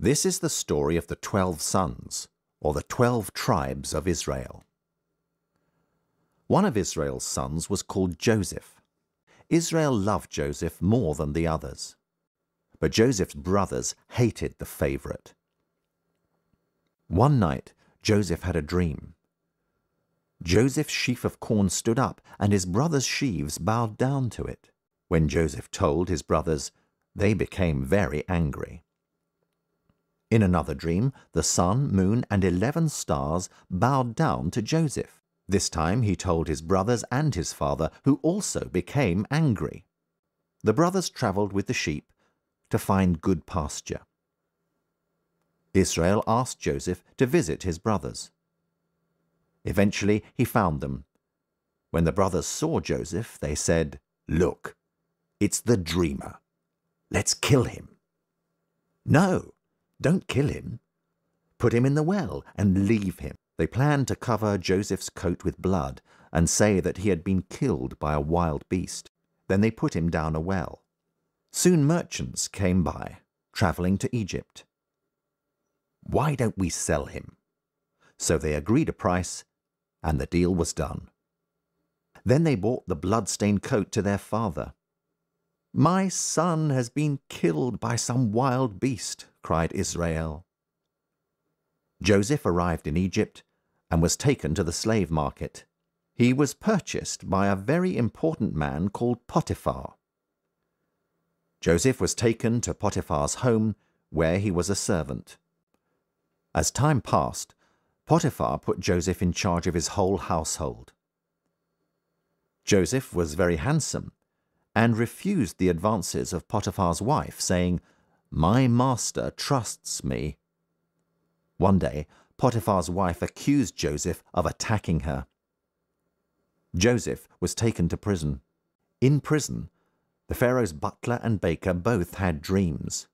This is the story of the 12 sons, or the 12 tribes of Israel. One of Israel's sons was called Joseph. Israel loved Joseph more than the others, but Joseph's brothers hated the favorite. One night, Joseph had a dream. Joseph's sheaf of corn stood up, and his brothers' sheaves bowed down to it. When Joseph told his brothers, they became very angry. In another dream, the sun, moon, and 11 stars bowed down to Joseph. This time he told his brothers and his father, who also became angry. The brothers traveled with the sheep to find good pasture. Israel asked Joseph to visit his brothers. Eventually he found them. When the brothers saw Joseph, they said, "Look, it's the dreamer. Let's kill him." "No, don't kill him. Put him in the well and leave him." They planned to cover Joseph's coat with blood and say that he had been killed by a wild beast. Then they put him down a well. Soon merchants came by, traveling to Egypt. "Why don't we sell him?" So they agreed a price, and the deal was done. Then they brought the blood-stained coat to their father. "My son has been killed by some wild beast," cried Israel. Joseph arrived in Egypt and was taken to the slave market. He was purchased by a very important man called Potiphar. Joseph was taken to Potiphar's home, where he was a servant. As time passed, Potiphar put Joseph in charge of his whole household. Joseph was very handsome and refused the advances of Potiphar's wife, saying, "My master trusts me." One day, Potiphar's wife accused Joseph of attacking her. Joseph was taken to prison. In prison, the Pharaoh's butler and baker both had dreams.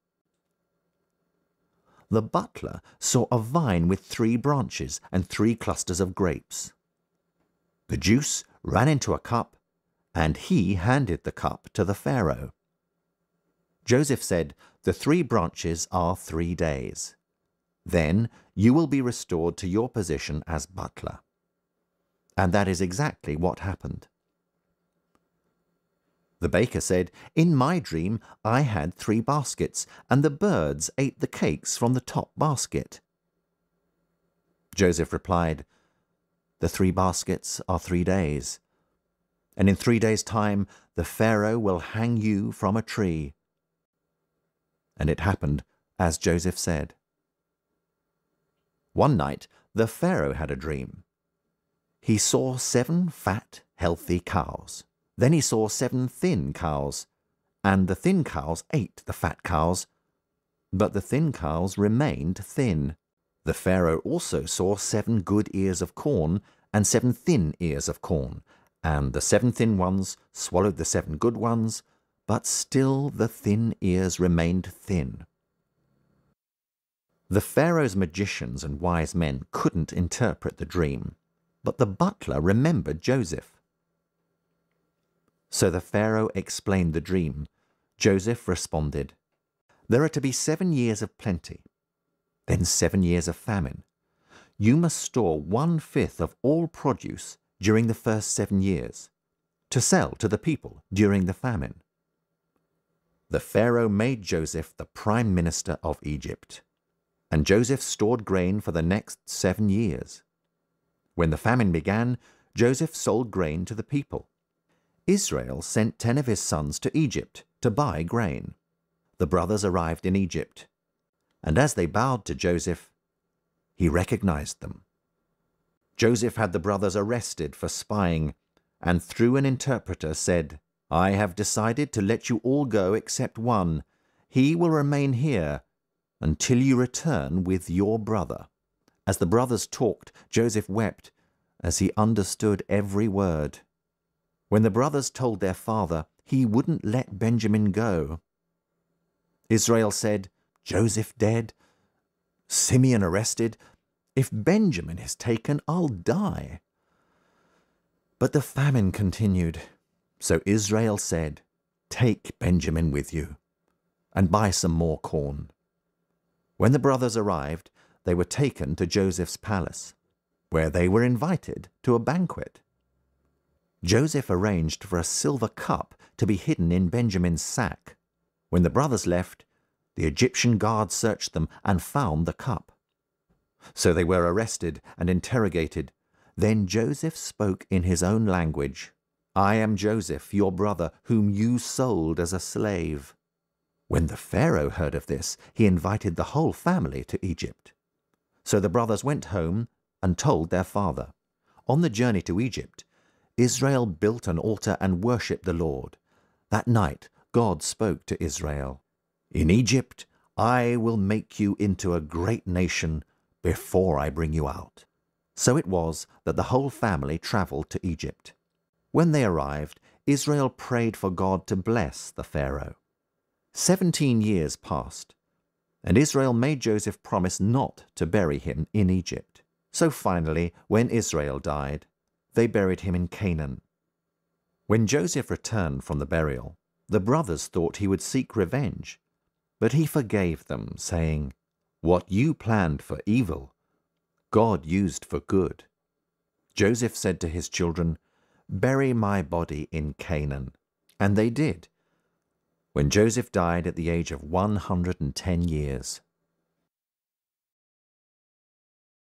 The butler saw a vine with 3 branches and 3 clusters of grapes. The juice ran into a cup, and he handed the cup to the Pharaoh. Joseph said, "The 3 branches are 3 days. Then you will be restored to your position as butler." And that is exactly what happened. The baker said, "In my dream I had 3 baskets, and the birds ate the cakes from the top basket." Joseph replied, "The 3 baskets are 3 days, and in 3 days' time the Pharaoh will hang you from a tree." And it happened as Joseph said. One night the Pharaoh had a dream. He saw 7 fat, healthy cows. Then he saw 7 thin cows, and the thin cows ate the fat cows, but the thin cows remained thin. The Pharaoh also saw 7 good ears of corn and 7 thin ears of corn, and the 7 thin ones swallowed the 7 good ones, but still the thin ears remained thin. The Pharaoh's magicians and wise men couldn't interpret the dream, but the butler remembered Joseph. So the Pharaoh explained the dream. Joseph responded, "There are to be 7 years of plenty, then 7 years of famine. You must store 1/5 of all produce during the first 7 years, to sell to the people during the famine." The Pharaoh made Joseph the prime minister of Egypt, and Joseph stored grain for the next 7 years. When the famine began, Joseph sold grain to the people. Israel sent 10 of his sons to Egypt to buy grain. The brothers arrived in Egypt, and as they bowed to Joseph, he recognized them. Joseph had the brothers arrested for spying, and through an interpreter said, "I have decided to let you all go except one. He will remain here until you return with your brother." As the brothers talked, Joseph wept as he understood every word. When the brothers told their father, he wouldn't let Benjamin go. Israel said, "Joseph dead? Simeon arrested? If Benjamin is taken, I'll die." But the famine continued. So Israel said, "Take Benjamin with you, and buy some more corn." When the brothers arrived, they were taken to Joseph's palace, where they were invited to a banquet. Joseph arranged for a silver cup to be hidden in Benjamin's sack. When the brothers left, the Egyptian guards searched them and found the cup. So they were arrested and interrogated. Then Joseph spoke in his own language, "I am Joseph, your brother, whom you sold as a slave." When the Pharaoh heard of this, he invited the whole family to Egypt. So the brothers went home and told their father. On the journey to Egypt, Israel built an altar and worshipped the Lord. That night, God spoke to Israel, "In Egypt, I will make you into a great nation before I bring you out." So it was that the whole family traveled to Egypt. When they arrived, Israel prayed for God to bless the Pharaoh. 17 years passed, and Israel made Joseph promise not to bury him in Egypt. So finally, when Israel died, they buried him in Canaan. When Joseph returned from the burial, the brothers thought he would seek revenge, but he forgave them, saying, "What you planned for evil, God used for good." Joseph said to his children, "Bury my body in Canaan." And they did. When Joseph died at the age of 110 years,